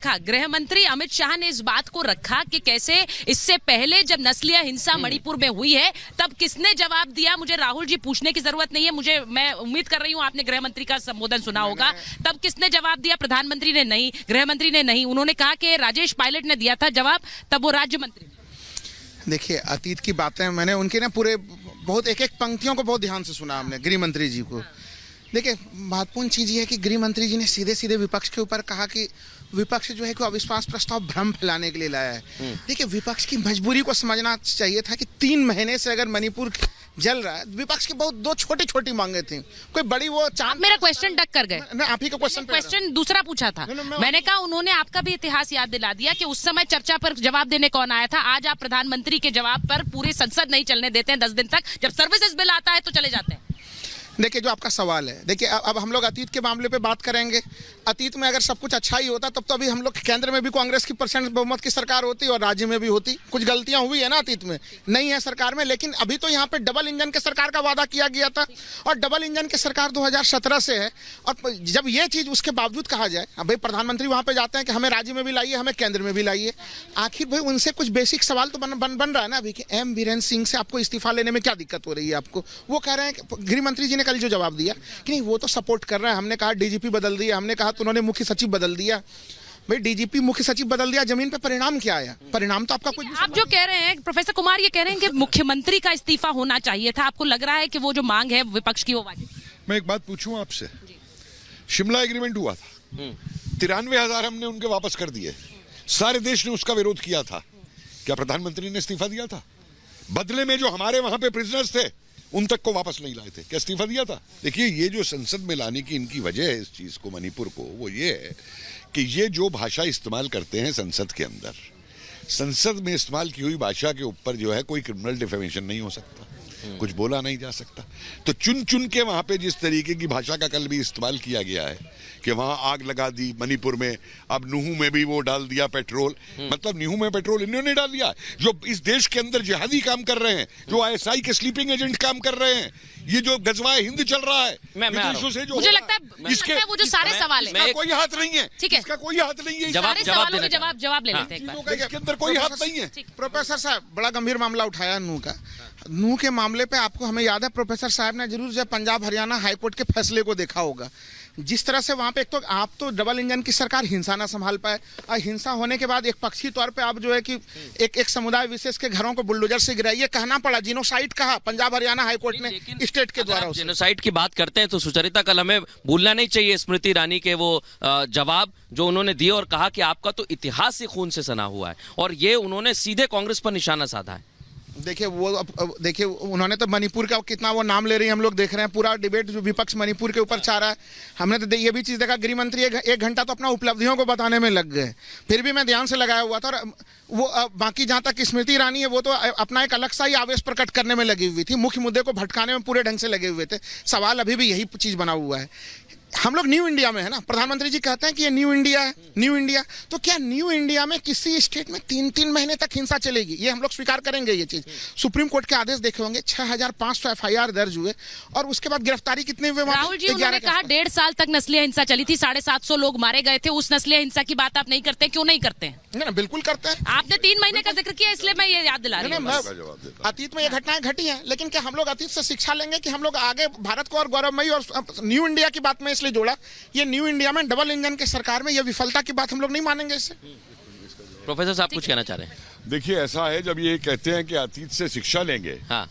गृह मंत्री अमित शाह ने इस बात को रखा कि कैसे इससे पहले जब नस्लीय हिंसा मणिपुर में हुई है तब किसने जवाब दिया। मुझे राहुल जी पूछने की जरूरत नहीं है, मैं उम्मीद कर रही हूं आपने गृह मंत्री का संबोधन सुना होगा। तब किसने जवाब दिया? प्रधानमंत्री ने नहीं, गृह मंत्री ने नहीं। उन्होंने कहा कि राजेश पायलट ने दिया था जवाब, तब वो राज्य मंत्री। देखिए, अतीत की बातें मैंने उनके ना पूरे बहुत एक एक पंक्तियों को बहुत ध्यान से सुना हमने गृह मंत्री जी को। देखिए, महत्वपूर्ण चीज ये है कि गृह मंत्री जी ने सीधे सीधे विपक्ष के ऊपर कहा कि विपक्ष जो है कि अविश्वास प्रस्ताव भ्रम फैलाने के लिए लाया है। देखिए, विपक्ष की मजबूरी को समझना चाहिए था कि 3 महीने से अगर मणिपुर जल रहा है, विपक्ष की बहुत 2 छोटी छोटी मांगे थी, कोई बड़ी वो चांद। मेरा क्वेश्चन डक कर गए। मैं आप ही का क्वेश्चन दूसरा पूछा था। मैंने कहा उन्होंने आपका भी इतिहास याद दिला दिया कि उस समय चर्चा पर जवाब देने कौन आया था। आज आप प्रधानमंत्री के जवाब पर पूरी संसद नहीं चलने देते हैं 10 दिन तक। जब सर्विसेज बिल आता है तो चले जाते हैं। देखिए, जो आपका सवाल है, देखिए अब हम लोग अतीत के मामले पे बात करेंगे। अतीत में अगर सब कुछ अच्छा ही होता तब तो अभी हम लोग केंद्र में भी कांग्रेस की % बहुमत की सरकार होती और राज्य में भी होती। कुछ गलतियां हुई है ना अतीत में, नहीं है सरकार में, लेकिन अभी तो यहाँ पे डबल इंजन के सरकार का वादा किया गया था और डबल इंजन की सरकार 2017 से है। और जब ये चीज उसके बावजूद कहा जाए, अब भाई प्रधानमंत्री वहां पे जाते हैं कि हमें राज्य में भी लाइए, हमें केंद्र में भी लाइए। आखिर भाई उनसे कुछ बेसिक सवाल तो बन रहा है ना अभी कि एम बीरेन सिंह से आपको इस्तीफा लेने में क्या दिक्कत हो रही है आपको। वो कह रहे हैं, गृह मंत्री जी ने कल जो जवाब दिया कि नहीं वो तो सपोर्ट कर रहा है। हमने कहा डीजीपी बदल दिया, हमने कहा तो उन्होंने मुख्य सचिव बदल दिया। भाई डीजीपी मुख्य सचिव बदल दिया, जमीन पे परिणाम क्या आया? परिणाम तो आपका कुछ। आप जो कह रहे हैं प्रोफेसर कुमार, ये कह रहे हैं कि मुख्यमंत्री का इस्तीफा होना चाहिए था। आपको लग रहा है कि वो जो मांग है विपक्ष की वो वाजिब? मैं एक बात पूछूं आपसे, शिमला एग्रीमेंट हुआ था, 93,000 हमने उनके वापस कर दिए, सारे देश ने उसका विरोध किया था। क्या प्रधानमंत्री ने इस्तीफा दिया था? बदले में जो हमारे वहां पे प्रिजनर्स थे उन तक को वापस नहीं लाए थे, क्या इस्तीफा दिया था? देखिए, ये जो संसद में लाने की इनकी वजह है इस चीज को, मणिपुर को, वो ये है कि ये जो भाषा इस्तेमाल करते हैं संसद के अंदर, संसद में इस्तेमाल की हुई भाषा के ऊपर जो है कोई क्रिमिनल डिफेमेशन नहीं हो सकता, कुछ बोला नहीं जा सकता। तो चुन चुन के वहां पे जिस तरीके की भाषा का कल भी इस्तेमाल किया गया है कि वहां आग लगा दी मणिपुर में, अब नूहू में भी वो डाल दिया पेट्रोल, मतलब न्यूहू में पेट्रोल इन्होंने डाल दिया। जो इस देश के अंदर जिहादी काम कर रहे हैं, जो ISI के स्लीपिंग एजेंट काम कर रहे हैं, ये जो गजवाए हिंद चल रहा है, मुझे लगता है वो जो सारे सवाल है कोई हाथ नहीं है, ठीक है, इसका कोई हाथ नहीं है। जवाब ले लेते हैं। इसके अंदर कोई हाथ नहीं है। प्रोफेसर साहब बड़ा गंभीर मामला उठाया नूह का। नूह के मामले पे आपको हमें याद है प्रोफेसर साहब ने जरूर जब पंजाब हरियाणा हाईकोर्ट के फैसले को देखा होगा, जिस तरह से वहां पे एक तो आप तो डबल इंजन की सरकार हिंसा ना संभाल पाए और हिंसा होने के बाद एक पक्षी तौर पे आप जो है कि एक समुदाय विशेष के घरों को बुलडोजर से गिराइए, कहना पड़ा, जिनोसाइड कहा पंजाब हरियाणा हाईकोर्ट ने स्टेट के द्वारा। जिनोसाइड की बात करते हैं तो सुचरिता, कल हमें भूलना नहीं चाहिए स्मृति ईरानी के वो जवाब जो उन्होंने दिए और कहा कि आपका तो इतिहास ही खून से सना हुआ है, और ये उन्होंने सीधे कांग्रेस पर निशाना साधा है। देखिए देखिए उन्होंने तो मणिपुर का कितना वो नाम ले रही है, हम लोग देख रहे हैं पूरा डिबेट जो विपक्ष मणिपुर के ऊपर चाह रहा है। हमने तो ये भी चीज़ देखा, गृह मंत्री 1 घंटा तो अपना उपलब्धियों को बताने में लग गए, फिर भी मैं ध्यान से लगाया हुआ था। और वो बाकी जहाँ तक स्मृति ईरानी है वो तो अपना एक अलग सा ही आवेश प्रकट करने में लगी हुई थी, मुख्य मुद्दे को भटकाने में पूरे ढंग से लगे हुए थे। सवाल अभी भी यही चीज़ बना हुआ है। हम लोग न्यू इंडिया में है ना, प्रधानमंत्री जी कहते हैं कि ये न्यू इंडिया है, न्यू इंडिया। तो क्या न्यू इंडिया में किसी स्टेट में 3-3 महीने तक हिंसा चलेगी? ये हम लोग स्वीकार करेंगे ये चीज। सुप्रीम कोर्ट के आदेश देखे होंगे, 6500 FIR दर्ज हुए और उसके बाद गिरफ्तारी कितने हुए? राहुल जी, उन्होंने कहा 1.5 साल तक नस्लीय हिंसा चली थी, 750 लोग मारे गए थे। उस नस्लीय हिंसा की बात आप नहीं करते, क्यों नहीं करते? नहीं, बिल्कुल करते हैं। आपने 3 महीने का जिक्र किया इसलिए मैं ये याद दिला रही हूँ। अतीत में ये घटनाएं घटी हैं, लेकिन क्या हम लोग अतीत से शिक्षा लेंगे कि हम लोग आगे भारत को और गौरवमयी और न्यू इंडिया की बात में इसलिए जोड़ा, ये न्यू इंडिया में डबल इंजन की सरकार में ये विफलता की बात हम लोग नहीं मानेंगे इससे। प्रोफेसर साहब कुछ कहना चाह रहे हैं? देखिए, ऐसा है, जब ये कहते हैं कि अतीत से शिक्षा लेंगे, हाँ,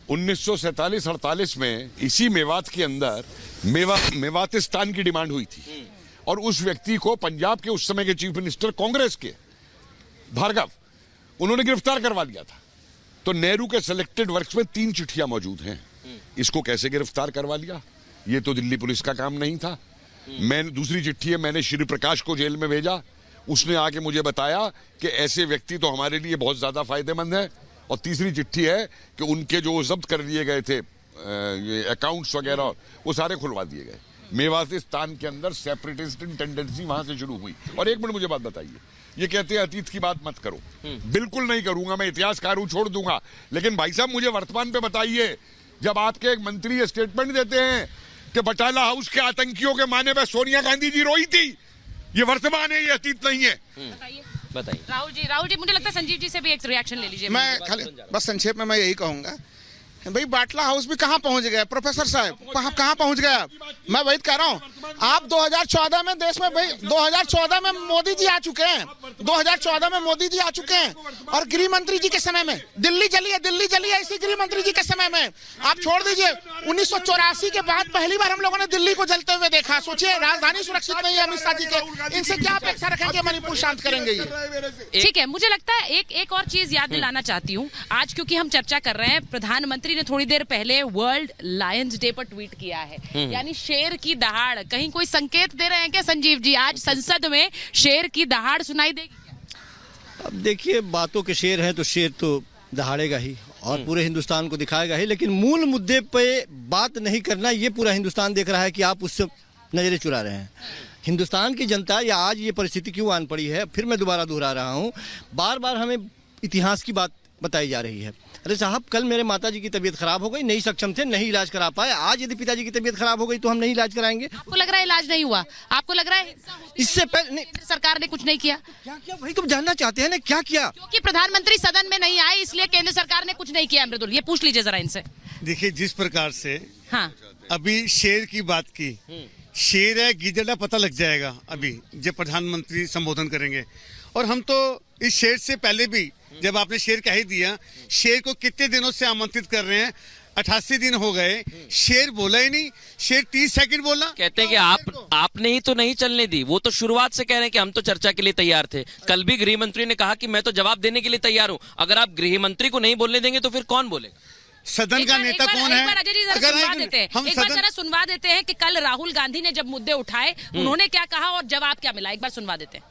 1947-48 में इसी मेवात के अंदर मेवातिस्तान की डिमांड हुई थी और उस व्यक्ति को पंजाब के उस समय के चीफ मिनिस्टर कांग्रेस के भार्गव, उन्होंने गिरफ्तार करवा लिया था। तो नेहरू के सिलेक्टेड वर्क्स में 3 चिट्ठियां मौजूद हैं। इसको कैसे गिरफ्तार करवा लिया? ये तो दिल्ली पुलिस का काम नहीं था। मैंने दूसरी चिट्ठी है, मैंने श्री प्रकाश को जेल में भेजा, उसने आके मुझे बताया कि ऐसे व्यक्ति तो हमारे लिए बहुत ज्यादा फायदेमंद है। और तीसरी चिट्ठी है कि उनके जो जब्त कर लिए गए थे ये अकाउंट्स वगैरह, वो सारे खुलवा दिए गए। मेवातिस्तान के अंदर सेपरेटिस्ट टेंडेंसी वहां से शुरू हुई। और एक मिनट मुझे बात बताइए, ये कहते हैं अतीत की बात मत करो, बिल्कुल नहीं करूंगा, मैं इतिहासकार हूं, छोड़ दूंगा। लेकिन भाई साहब मुझे वर्तमान पे बताइए, जब आपके एक मंत्री स्टेटमेंट देते हैं कि बटाला हाउस के आतंकियों के माने पे सोनिया गांधी जी रोई थी, ये वर्तमान है, ये अतीत नहीं है। बताइए राहुल जी मुझे लगता है संजीव जी से भी एक रिएक्शन ले लीजिए। मैं खाली बस संक्षेप में मैं यही कहूंगा भाई, बाटला हाउस भी कहां पहुंच गया प्रोफेसर साहब, कहां पहुंच गया आप? मैं वही कह रहा हूं, आप 2014 में देश में भाई 2014 में मोदी जी आ चुके हैं, 2014 में मोदी जी आ चुके हैं, और गृह मंत्री जी के समय में दिल्ली चली है इसी गृह मंत्री जी के समय में। आप छोड़ दीजिए, 1984 के बाद पहली बार हम लोगों ने दिल्ली को जलते हुए देखा। सोचिए, राजधानी सुरक्षित नहीं है अमित शाह जी के, इनसे क्या अपेक्षा रखेंगे मणिपुर शांत करेंगे ये? ठीक है, मुझे लगता है एक और चीज याद दिलाना चाहती हूँ आज, क्योंकि हम चर्चा कर रहे हैं, प्रधानमंत्री ने थोड़ी देर पहले वर्ल्ड लायंस डे पर ट्वीट किया है, यानी शेर की दहाड़। कहीं कोई संकेत दे रहे हैं क्या संजीव जी, आज संसद में शेर की दहाड़ सुनाई देगी क्या? अब देखिए, बातों के शेर हैं तो शेर तो दहाड़ेगा ही और पूरे हिंदुस्तान को दिखाएगा ही, लेकिन मूल मुद्दे पे बात नहीं करना, ये पूरा हिंदुस्तान देख रहा है कि आप उससे नजरें चुरा रहे हैं। हिंदुस्तान की जनता या आज ये परिस्थिति क्यों आन पड़ी है, फिर मैं दोबारा दोहरा रहा हूँ, बार बार हमें इतिहास की बात बताई जा रही है। अरे साहब, कल मेरे माताजी की तबीयत खराब हो गई, नहीं सक्षम थे, नहीं इलाज करा पाए। आज यदि पिताजी की तबीयत खराब हो गई तो हम नहीं इलाज कराएंगे? आपको लग रहा है इलाज नहीं हुआ? आपको लग रहा है इससे पहले सरकार ने कुछ नहीं किया? क्या किया वही तुम जानना चाहते हैं ना, क्या किया? क्योंकि प्रधानमंत्री सदन में नहीं आए इसलिए केंद्र सरकार ने कुछ नहीं किया। मृदुल, ये पूछ लीजिए जरा इनसे। देखिए, जिस प्रकार से हाँ, अभी शेर की बात की, शेर है गीदड़ा पता लग जाएगा अभी जब प्रधानमंत्री संबोधन करेंगे। और हम तो इस शेर से पहले भी, जब आपने शेर कह ही दिया, शेर को कितने दिनों से आमंत्रित कर रहे हैं, 88 दिन हो गए, शेर बोला ही नहीं। शेर 30 सेकंड बोला। कहते हैं कि आपने ही तो नहीं चलने दी, वो तो शुरुआत से कह रहे हैं कि हम तो चर्चा के लिए तैयार थे। कल भी गृह मंत्री ने कहा कि मैं तो जवाब देने के लिए तैयार हूं। अगर आप गृह मंत्री को नहीं बोलने देंगे तो फिर कौन बोलेगा? सदन का नेता कौन है? एक बार सुनवा देते हैं कि कल राहुल गांधी ने जब मुद्दे उठाए उन्होंने क्या कहा और जवाब क्या मिला, एक बार सुनवा देते हैं।